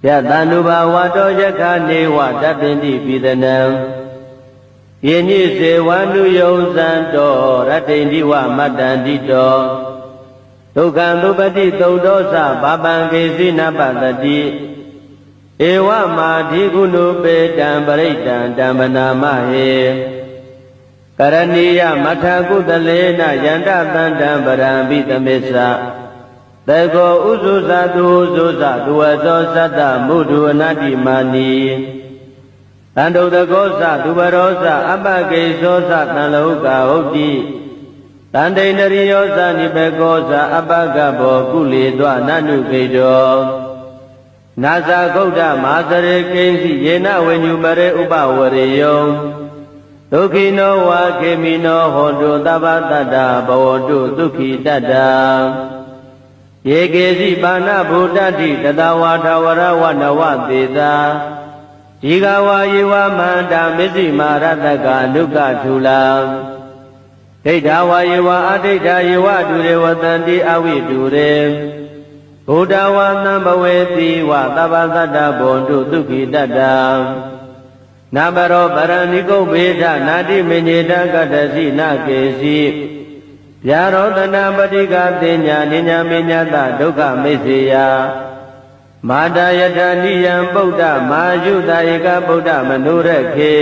Yatanuba wato yakane watapindi pidanam Yeni se wanu yonzanto ratindi wa matandito Tukandupati taudosa babangesi napatati Ewa madhigunu pedam baritan dambanamahe Karaniya mathakudalena yanda tandam barambitamesa Tego uzuza duzuza duwazo sata mudu anati mani Tando dagosa dubarosa abagesosa tanlauka hoti Tande nariyosa nibegosa abagabo kulidwa nanu kedo Nasa gauda masare kensi yena wenyumare upawareyong Tukino wa kemino hondo tabatata bawondo tukhi tata Yegesi bana buddhati tatawata warawana teta Jigawa yewa manda misi marataka nuka tula Data yewa adita yewa dure watanti awi dure Buddhawa nambaweti wa tabatata bondo tukhi tata Nabaro paraniko beta nati menyeta katasi nakesi Yarodana patika tenya ninya menyata dukkha meseya Madayata niyam buddha majuta eka buddha manurekhe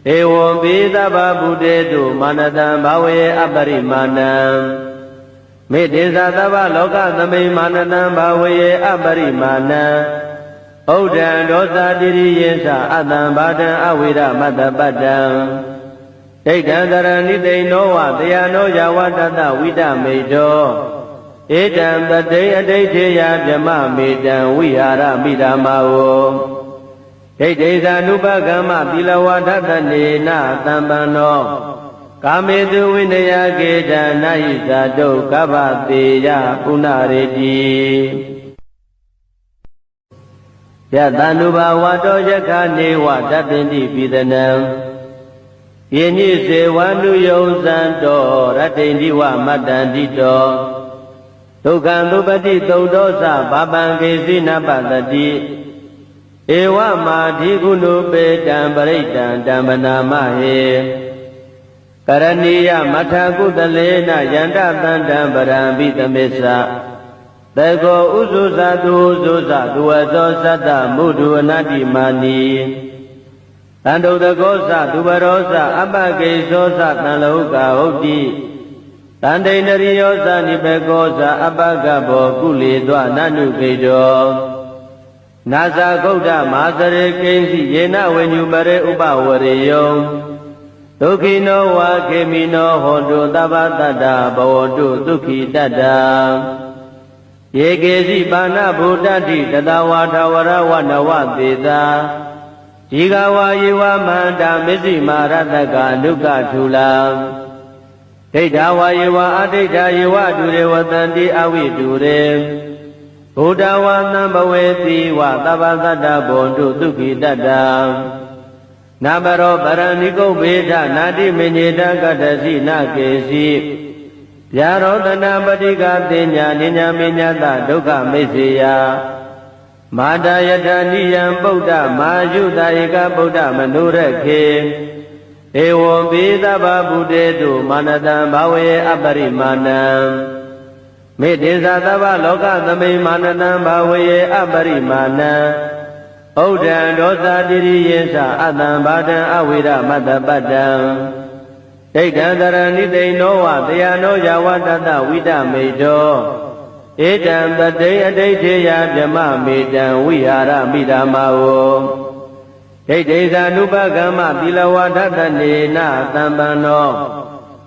Ewo bidaba buddhetu manatam bhawe aparimanam Medesa tava loka thame manatam bhawe aparimanam Uddhan dosa diriyensa atam bhatam avira matapatam Daitan niteino wa dayano yawatata vidamedo Etam tatay adaitheya vyama medam vihara midamao Daitesa nupagama tilawatathanena tambano Kametu vinaya geta nahisato kapateya punareti Yatanuba wato yakane watapindi pidanam Yeni se wanu yonzanto ratindi wa matandito Tukandupati taudosa babangesi napatati Ewa madhigunu pedam baritan dambanamahe Karaniya mathakudalena yanda tandam barambitamesa Tego uzuza duwazo sata mudu anati mani Tando dagosa dubarosa abagesosa tanlauka hoti Tande nariyosa nibegosa abagabo kulidwa nanu kedo Nasa gauda masare kensi yena wenyumare upawareyong Tukino wa kemino hondo tabatata bawondo tukhi tata Yegesi bana buddhati tatawata warawana teta Jigawa yewa manda misi marataka nuka tula Data yewa adita yewa dure watanti awi dure Buddhawa nambaweti wa tabatata bondo tukhi tata Nabaro paraniko beta nati menyeta katasi nakesi Yarodana patika tenya ninya menyata dukkha meseya Madayata niyam buddha majuta eka buddha manurekhe Ewo bidaba buddhetu manatam bhawe aparimanam Medesa tava loka thame manatam bhawe aparimanam Uddhan dosa diriyensa atam bhatam avira matapatam Daitan niteino wa dayano yawatata vidamedo Etam tatay adaitheya vyama medam vihara midamao Daitesa nupagama tilawatathanena tambano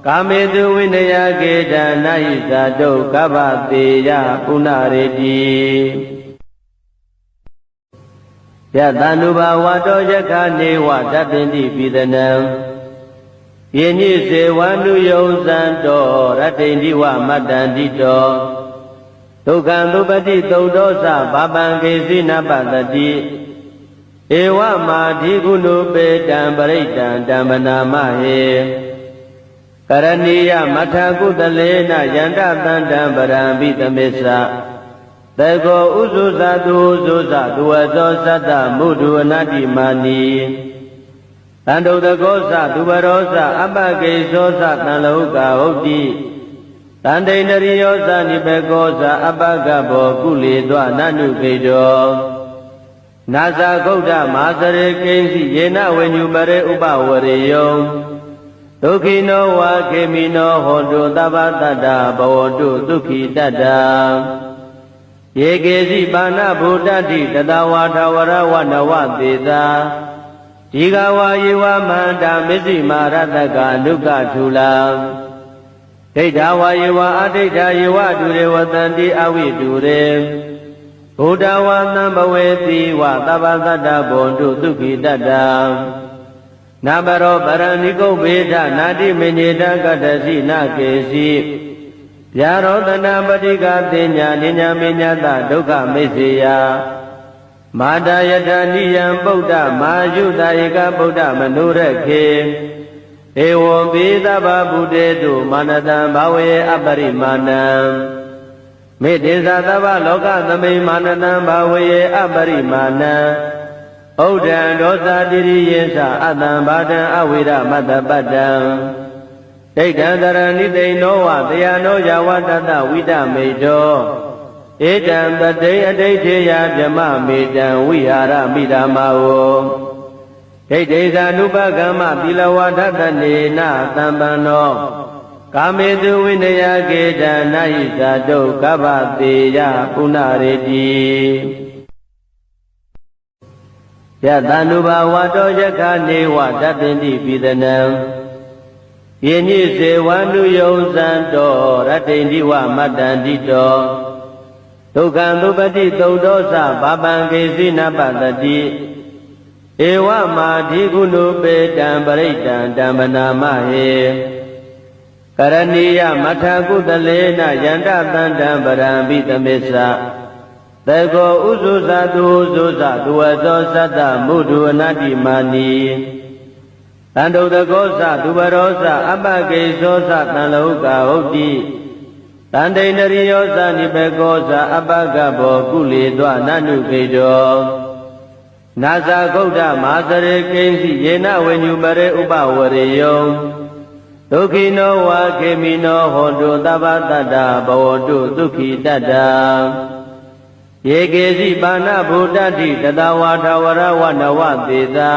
Kametu vinaya geta nahisato kapateya punareti Yatanuba wato yakane watapindi pidanam Yeni se wanu yonzanto ratindi wa matandito Tukandupati taudosa babangesi napatati Ewa madhigunu pedam baritan dambanamahe Karaniya mathakudalena yanda tandam barambitamesa တေကောဥဇုဇတုဥဇုဇသူဝသောသတ္တမုဒုအနတ္တိမာနီတန္တုတကောသသူဘရောသအပကိသောသတံလောကဟုတ်တိတန္တိန္ဒရိယောသနိဘေကောသအပကဘောကုလေသောနနုခေတောနာဇာဂௌဒမာသရေကိဉ္စီယေနဝေညုပရေဥပဝရေယောဒုက္ခိနောဝါခေမိနောဟောတုသဗ္ဗတတ္တဘဝတုဒုက္ခိတတ္တယေကေစီပါဏဗုဒ္ဓတိတတဝါထဝရဝနဝသေသာဒီဃဝါယေဝမန္တာမစ္စည်းမာရတကအနုကထူလာဒိဋ္ဌဝါယေဝအဒိဋ္ဌယေဝတုရေဝတံတိအဝိတုရေဘုဒ္ဓဝါသံဘဝေတိဝသဗ္ဗသတ္တဘွန်တုဒုက္ခိတတ္တနာဘရောပရဏိကုဗေဒနာတိမေညေတကတ္တစီနကေစီဗျာရောတနာပတိကတိညာနိညာမေညတဒုက္ခမိစ္ဆေယမာတာယထာနိယံပုဒ္ဓမာယုတဧကဗုဒ္ဓမနုရခေဧဝံပိသဗ္ဗဗုတေတုမာနတံဘာဝေအပရိမာဏံမေတ္တေသသဗ္ဗလောကသမိမာနတံဘာဝေအပရိမာဏံဩဒံဒောသတိရိယေသအတံဘာဒံအဝိရမတ္တပတ္တံဒိဋ္ဌံတရဏိသိဏောဝတယနောယဝတတဝိတမေတောဧတံတတိအဋိဋ္ဌေယဗြမမေတံဝိဟာရမိဓမ္မာဝဒိဋ္ဌိသာနုပကမ္မသီလဝဒတနေနသံပန္နောကာမေတုဝိနယကေတနာဟိသာတုကဗ္ဗတေယပုဏ္ဏရေတိယတန္တုဘာဝတောယခနေဝတပ္ပိန္တိပိသနံယေနိစေဝန္တုယုံဇံတောရတ္တိန္တိဝမတ္တန္တိတောဒုက္ခံသုပတိသုတ်တောသဘာပံကေစီနပတတိဧဝမာဓိကုဏုပေတံပရိတံတံပနာမဟေကရဏီယမထကုတလေနယန္တတန္တံပရံပိသမေသသေကောဥဇုဇတုဥဇုဇသူဝသောသတ္တမုဒုအနတ္တိမာနီတန္တုတကောသသူဘရောသအပကိသောသတံလောကဟုတ်တိတန္တိန္ဒရိယောသနိဘေကောသအပကဘောကုလေသောနနုခေတောနာဇာဂௌဒမာသရေကိဉ္စီယေနဝေညုပရေဥပဝရေယောဒုက္ခိနောဝါခေမိနောဟောတုသဗ္ဗတတ္တဘဝတုဒုက္ခိတတ္တယေကေစီပါဏဗုဒ္ဓတိတတဝါထဝရဝနဝသေသာ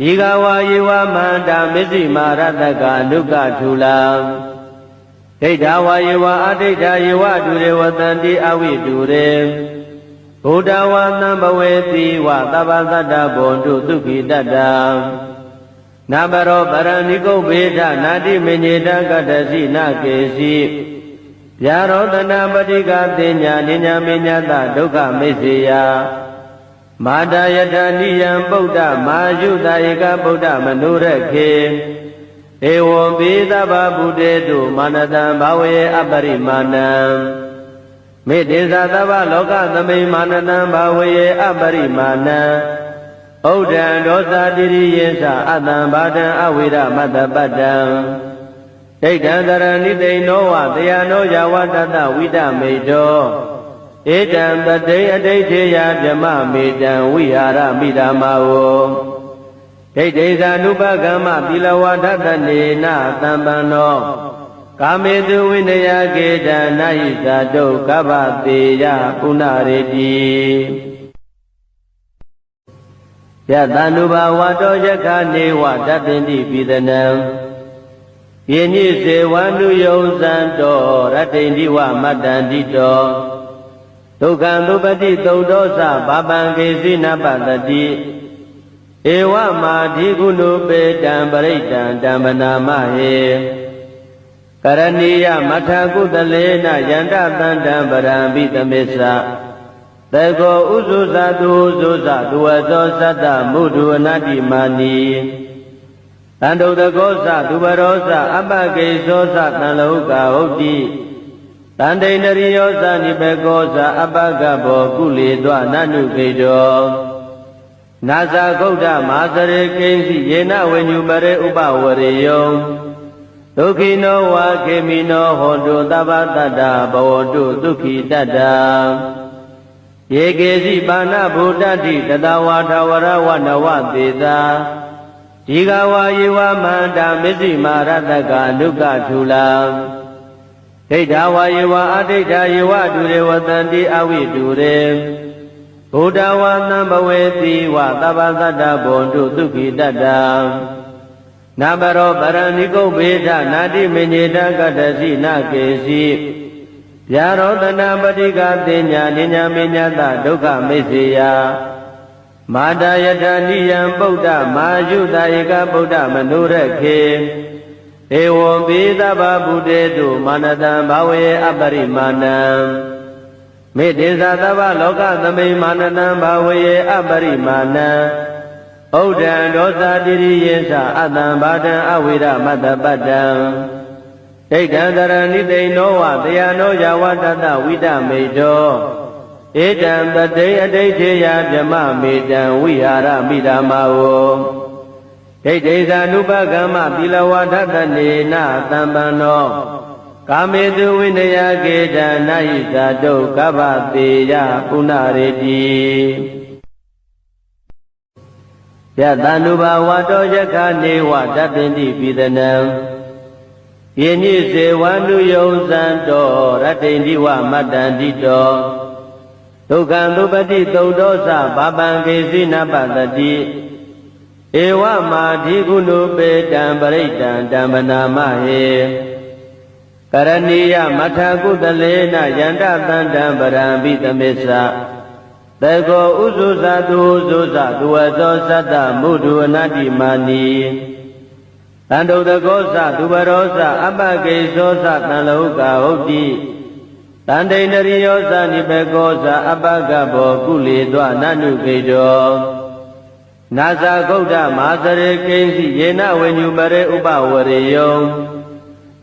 ဒီဃဝါယေဝမန္တာမစ္စည်းမာရတကအနုကထူလာဒိဋ္ဌဝါယေဝအဒိဋ္ဌယေဝတုရေဝတံတိအဝိတုရေဘုဒ္ဓဝါသံဘဝေတိဝသဗ္ဗသတ္တဘွန်တုဒုက္ခိတတ္တနာဘရောပရဏိကုဗေဒနာတိမေညေတကတ္တစီနကေစီဗျာရောတနာပတိကတိညာနိညာမေညတဒုက္ခမိစ္ဆေယမာတာယထာနိယံပုဒ္ဓမာယုတဧကဗုဒ္ဓမနုရခေဧဝံပိသဗ္ဗဗုတေတုမာနတံဘာဝေအပရိမာဏံမေတ္တေသသဗ္ဗလောကသမိမာနတံဘာဝေအပရိမာဏံဩဒံဒောသတိရိယေသအတံဘာဒံအဝိရမတ္တပတ္တံဒိဋ္ဌံတရဏိသိဏောဝတယနောယဝတတဝိတမေတောဧတံတတိအဋိဋ္ဌေယဗြမမေတံဝိဟာရမိဓမ္မာဝဒိဋ္ဌိသာနုပကမ္မသီလဝဒတနေနသံပန္နောကာမေတုဝိနယကေတနာဟိသာတုကဗ္ဗတေယပုဏ္ဏရေတိယတန္တုဘာဝတောယခနေဝတပ္ပိန္တိပိသနံယေနိစေဝန္တုယုံဇံတောရတ္တိန္တိဝမတ္တန္တိတောဒုက္ခံသုပတိသုတ်တောသဘာပံကေစီနပတတိဧဝမာဓိကုဏုပေတံပရိတံတံပနာမဟေကရဏီယမထကုတလေနယန္တတန္တံပရံပိသမေသသေကောဥဇုဇတုဥဇုဇသူဝသောသတ္တမုဒုအနတ္တိမာနီတန္တုတကောသသူဘရောသအပကိသောသတံလောကဟုတ်တိတန္တိန္ဒရိယောသနိဘေကောသအပကဘောကုလေသောနနုခေတောနာဇာဂௌဒမာသရေကိဉ္စီယေနဝေညုပရေဥပဝရေယောဒ ဒုက္ခိနောဝါခေမိနောဟောတုသဗ္ဗတတ္တဘဝတုဒုက္ခိတတ္တယေကေစီပါဏဗုဒ္ဓတိတတဝါထဝရဝနဝသေသာဒီဃဝါယေဝမန္တာမစ္စည်းမာရတကအနုကထူလာဒိဋ္ဌဝါယေဝအဒိဋ္ဌယေဝတုရေဝတန္တိအဝိတုရေဘုဒ္ဓဝါသံဘဝေတိဝသဗ္ဗသတ္တဘောတုဒုက္ခိတတ္တနာဘရောပရဏိကုတ်ဘေဒနာတိမညေတကတ္တစီနကေစီဗျာရောတနာပတိကတင်ညာနိညာမညတဒုက္ခမိစ္ဆေယမာတယထာနိယံဗုဒ္ဓမာယုတယေကဗုဒ္ဓမနုရခေဧဝံပိသဗ္ဗဗုတေတုမာနတံဘာဝေအပရိမာဏံမေတ္တေသသဗ္ဗလောကသမိမာနတံဘာဝေအပရိမာဏံဩဒံဒောသတိရိယေသအတံဘာတံအဝိရမတ္တပတ္တံဒိဋ္ဌံတရဏိတိနောဝတယနောယဝတတဝိတမေတောဧတံတတိအဋိဋ္ဌေယဗြမမေတံဝိဟာရမိဓမ္မာဝဒိဋ္ဌိသာနုပကမ္မသီလဝါဒတနေနသံပန္နောကာမေတုဝိနယကေတံနာဟိဇာတုကဗ္ဗတေယပုဏ္ဏရေတိယတန္တုဘာဝတောယခနေဝတပ္ပိတိပိသနံယေနိစေဝန္တုယုံဇံတောရတ္တိန္တိဝမတ္တန္တိတောဒုက္ခံသုပတိသုတ်တောသဘာပံကေစီနပတတိဧဝမာဓိကုဏုပေတံပရိတံဓမ္မနာမဟေကရဏီယမထာကုတလေနယန္တသန္တံပရံပိသမေသသေကောဥဇုဇတုဥဇုဇသူဝသောသတ္တမုဒုအနတ္တိမာနီတန္တုတကောသသူဘရောသအပကေသောသတံလောကဟုတ်တိတန္တိန္ဒရိယောသနိဘေကောသအပကဘောကုလေသောနနုကေတောနာဇာဂௌဒမဟာစရေကိဉ္စီယေနဝိညုပရေဥပဝရေယော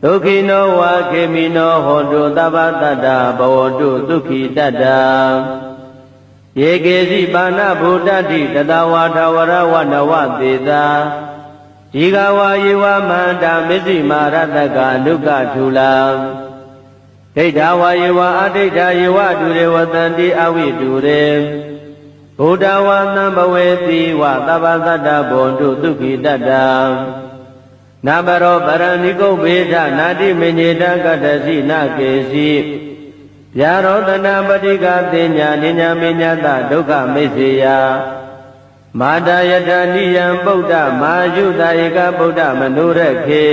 ဒုက္ခိနောဝါခေမိနောဟောတုသဗ္ဗတတ္တဘဝတုဒုက္ခိတတ္တယေကေစီပါဏဗုဒ္ဓတိတတဝါထဝရဝနဝသေသာဒီဃဝါယေဝမန္တာမစ္စည်းမာရတကအနုကထူလာဒိဋ္ဌဝါယေဝအဒိဋ္ဌယေဝတုရေဝတန္တိအဝိတုရေဘုဒ္ဓဝါသံဘဝေတိဝသဗ္ဗသတ္တဘောတုဒုက္ခိတတ္တနာဘရောပရဏိကုတ်ဘေဒနာတိမညေတကတ္တစီနကေစီဗျာရောတနာပတိကတင်ညာနိညာမညတဒုက္ခမိစ္ဆေယမာတယထာနိယံဗုဒ္ဓမာယုတယေကဗုဒ္ဓမနုရခေ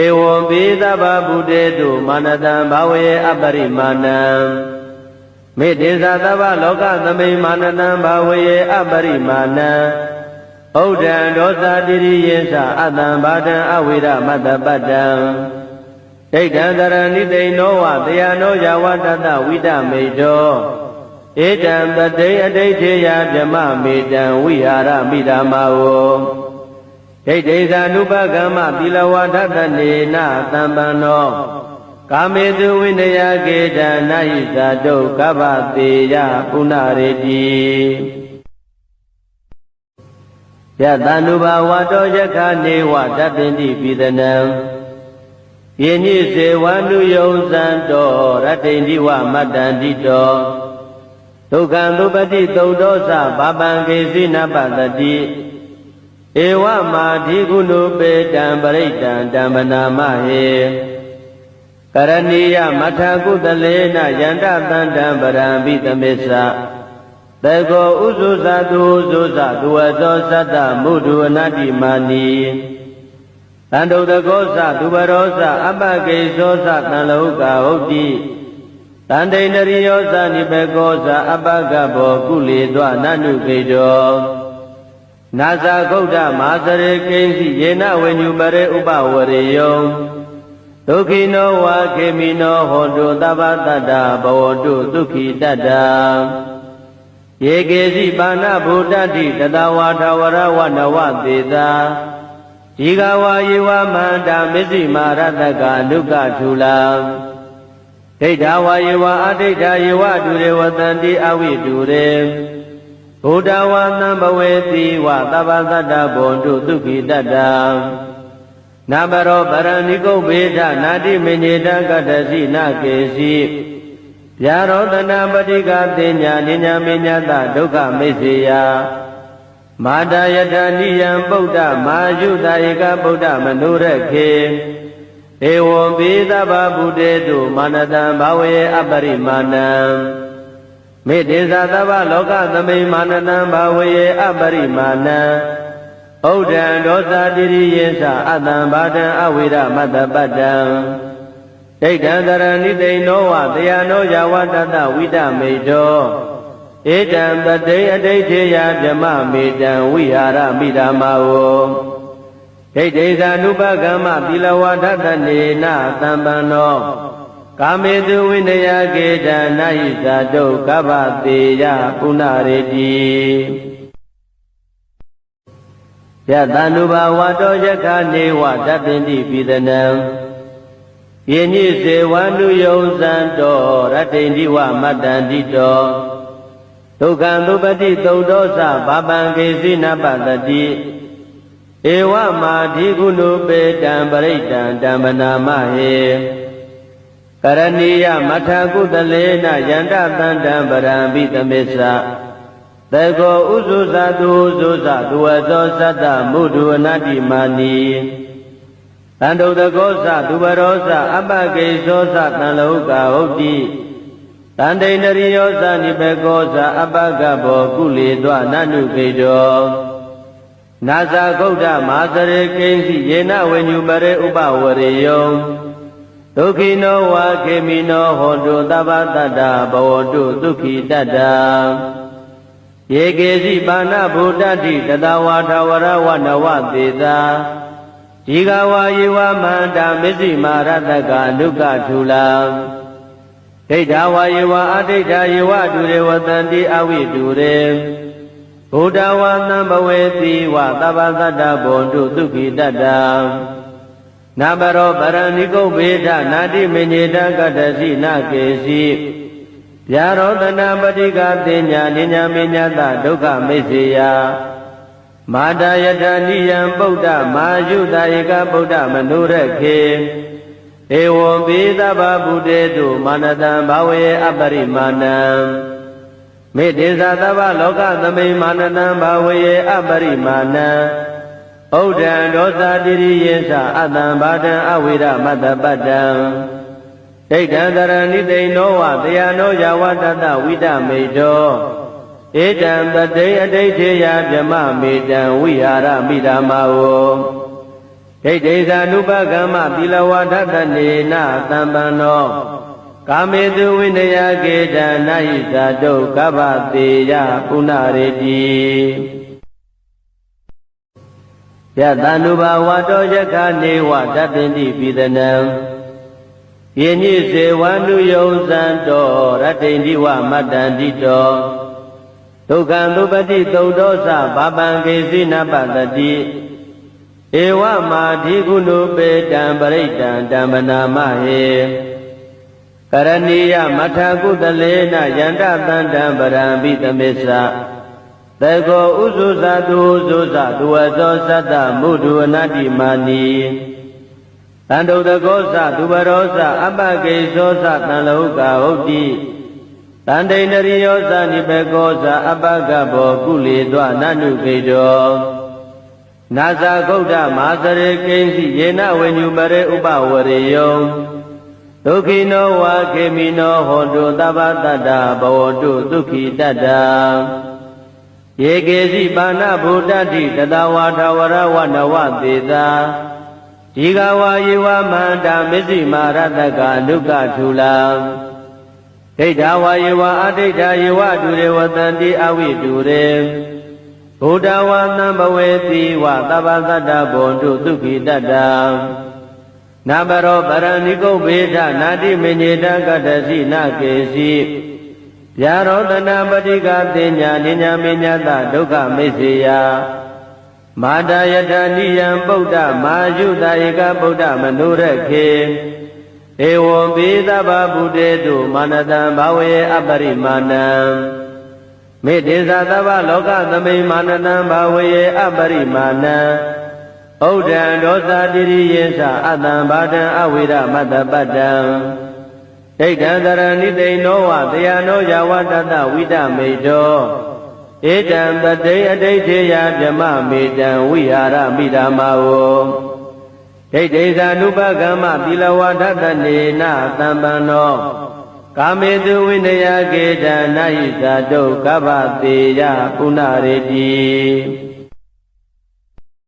ဧဝံပိသဗ္ဗဗုတေတုမာနတံဘာဝေအပရိမာဏံမေတ္တေသသဗ္ဗလောကသမိမာနတံဘာဝေအပရိမာဏံဩဒံဒောသတိရိယေသအတံဘာတံအဝိရမတ္တပတ္တံဒိဋ္ဌံတရဏိတိနောဝတယနောယဝတတဝိတမေတောဧတံတတိအဋိဋ္ဌေယဗြမမေတံဝိဟာရမိဓမ္မာဝဒိဋ္ဌိသာနုပကမ္မသီလဝါဒတနေနသံပန္နောကာမေတုဝိနယကေတံနာဟိဇာတုကဗ္ဗတေယပုဏ္ဏရေတိယတန္တုဘာဝတောယခနေဝတပ္ပိတိပိသနံယေနိစေဝန္တုယုံဇံတောရတ္တိန္တိဝမတ္တန္တိတောဒုက္ခံသုပတိသုတ်တောသဘာပံကေစီနပတတိဧဝမာဓိကုဏုပေတံပရိတံဓမ္မနာမဟေကရဏီယမထာကုတလေနယန္တသန္တံပရံပိသမေသသေကောဥဇုဇသူဥဇုဇသူဝသောသတ္တမုဒုအနတ္တိမာနီတန္တုတကောသသူဘရောသအပကေသောသတံလောကဟုတ်တိတန္တိန္ဒရိယောသနိဘေကောသအပကဘောကုလေသောနနုကေတောနာဇာဂௌဒမဟာစရေကိဉ္စီယေနဝိညုပရေဥပဝရေယောဒုက္ခိနောဝါခေမိနောဟောတုသဗ္ဗတတ္တဘဝတုဒုက္ခိတတ္တယေကေစီပါဏဗုဒ္ဓတိတတဝါထဝရဝနဝသေသာဒီဃဝါယေဝမန္တာမစ္စည်းမာရတကအနုကထူလာဒိဋ္ဌဝါယေဝအဒိဋ္ဌယေဝတုရေဝတန္တိအဝိတုရေဘုဒ္ဓဝါသံဘဝေတိဝသဗ္ဗသတ္တဘောတုဒုက္ခိတတ္တ နာဘရောပရဏိကုဗေဒနာတိမညေတကတ္တစီနာကေစီဗျာရောတနာပတိကတင်ညာနိညာမညတဒုက္ခမိစ္ဆေယမာတယတနိယံပုဒ္ဓမာယုတဧကဗုဒ္ဓမနုရခေဧဝံပိသဗ္ဗဗုတေတုမာနတံဘာဝေအပရိမာဏံမေတ္တေသသဗ္ဗလောကသမိမာနတံဘာဝေအပရိမာဏံဩဒံဒောသတိရိယေသအတံဘာဒံအဝိရမတ္တပတ္တံဒိဋ္ဌံတရဏိတိနောဝတယနောယဝတတဝိတမေတောဧတံတတိအဋိဋ္ဌေယဗြမမေတံဝိဟာရမိဓမ္မာဝဒိဋ္ဌိသာနုပကမ္မသီလဝါဒတနေနသံပန္နောကာမေတုဝိနယကေတံနာဟိဇာတုကဗ္ဗတေယပုဏ္ဏရေတိယတန္တုဘာဝတောယခာနေဝတပ္ပိတိပိသနံယေညိစေဝနုယုံဇံတောရတ္တိန္ဒီဝမတ္တန္တိတောဒုက္ခံသုပတိသုတ်တောသဘာပံကေစီနပတတိဧဝမာဓိကုဏုပေတံပရိတံဓမ္မနာမဟေကရဏီယမထာကုတလေနယန္တတန္တံပရံပိသမစ္ဆသေကောဥဇုဇတုဥဇုဇသူဝသောသတ္တမုဒုအနတ္တိမာနီတန္တုတကောသသူဘရောသအပကေသောသတံလောကဟုတ်တိတန္တိန္ဒရိယောသနိဘေကောသအပကဘောကုလေသောနနုကေတောနာဇာဂௌဒမာသရေကိဉ္စီယေနဝိညုပရေဥပဝရေယောဒုက္ခိနောဝါခေမိနောဟောတုသဗ္ဗတတ္တဘဝတုဒုက္ခိတတ္တယေကေစီပါဏဗုဒ္ဓတိတတဝါထဝရဝနဝသေသာဒီဃဝါယေဝမန္တာမစ္စည်းမာရတကအနုကထူလာဒိဋ္ဌဝါယေဝအဒိဋ္ဌယေဝဒုရေဝတန္တိအဝိတုရေဘုဒ္ဓဝါသံဘဝေတိဝသဗ္ဗတတ္တဘွန်တုဒုက္ခိတတ္တနာဘရောပရဏိကုဗေဒနာတိမညေတကတ္တစီနာကေစီဗျာရောတနာပတိကတင်ညာနိညာမညတဒုက္ခမိစ္ဆေယမာတယတနိယံပုဒ္ဓမာယုတဧကဗုဒ္ဓမနုရခေဧဝံပိသဗ္ဗဗုတေတုမာနတံဘာဝေအပရိမာဏံမေတ္တေသသဗ္ဗလောကသမိမာနတံဘာဝေအပရိမာဏံဩဒံဒောသတိရိယေသအတံဘာဒံအဝိရမတ္တပတ္တံဒိဋ္ဌံတရဏိတိနောဝတယနောယဝတတဝိတမေတောဧတံတတိအဋိဋ္ဌေယဗြမမေတံဝိဟာရမိဓမ္မာဝဒိဋ္ဌိသာနုပကမ္မသီလဝါဒတနေနသံပန္နောကာမေတုဝိနယကေတံနာဟိဇာတုကဗ္ဗတေယပုဏ္ဏရေတိယတန္တုဘာဝတောယခာနေဝတပ္ပိတိပိသနံယေညိစေဝနုယုံဇံတောရတ္တိန္ဒီဝမတ္တန္တိတောဒုက္ခံသုပတိသုတ်တောသဘာပံကေစီနပတတိဧဝမာဓိကုဏုပေတံပရိတံဓမ္မနာမဟေကရဏီယမထာကုတလေနယန္တတန္တံပရံပိသမစ္ဆသေကောဥဇုဇသူဥဇုဇသူဝသောသတ္တမုဒုအနတ္တိမာနီတန္တုတကောသသူဘရောသအပကေသောသတံလောကဟုတ်တိတန္တိန္ဒရိယောသနိဘေကောသအပကဘောကုလေသောနနုကေတောနာဇာဂௌဒမာသရေကိဉ္စီယေနဝိညုပရေဥပဝရေယောဒုက္ခိနောဝါခေမိနောဟောတုသဗ္ဗတတ္တဘဝတုဒုက္ခိတတ္တယေကေစီပါဏဗုဒ္ဓတိတတဝါထဝရဝနဝသေသာဒီဃဝါယေဝမန္တာမစ္စည်းမာရတကအနုကထူလာဒိဋ္ဌဝါယေဝအဒိဋ္ဌယေဝဒုရေဝတန္တိအဝိတုရေဘုဒ္ဓဝါသံဘဝေတိဝသဗ္ဗတတ္တဘွန်တုဒုက္ခိတတ္တနာဘရောပရဏိကုဗေဒနာတိမညေတကတ္တစီနာကေစီဗျာရောတနာပတိကတင်ညာနိညာမညတဒုက္ခမိစ္ဆေယမာတယတနိယံပုဒ္ဓမာယုတဧကဗုဒ္ဓမနုရခေဧဝံပိသဗ္ဗဗုတေတုမာနတံဘာဝေအပရိမာဏံမေတ္တေသသဗ္ဗလောကသမိမာနတံဘာဝေအပရိမာဏံဩ ဩဒံဒောသတိရိယေသအတံဘာဒံအဝိရမတ္တပတ္တံဒိဋ္ဌံတရဏိသိနောဝတယနောယဝတတဝိတမေတောဧတံပတိအဋိဋ္ဌေယဓမ္မမေတံဝိဟာရမိဓမ္မာဝဒိဋ္ဌိသာနုပကမ္မသီလဝါဒတနေနသံပန္နောကာမေတုဝိနယကေတနာယိသာတုကဗ္ဗတေယပုဏ္ဏရေတိ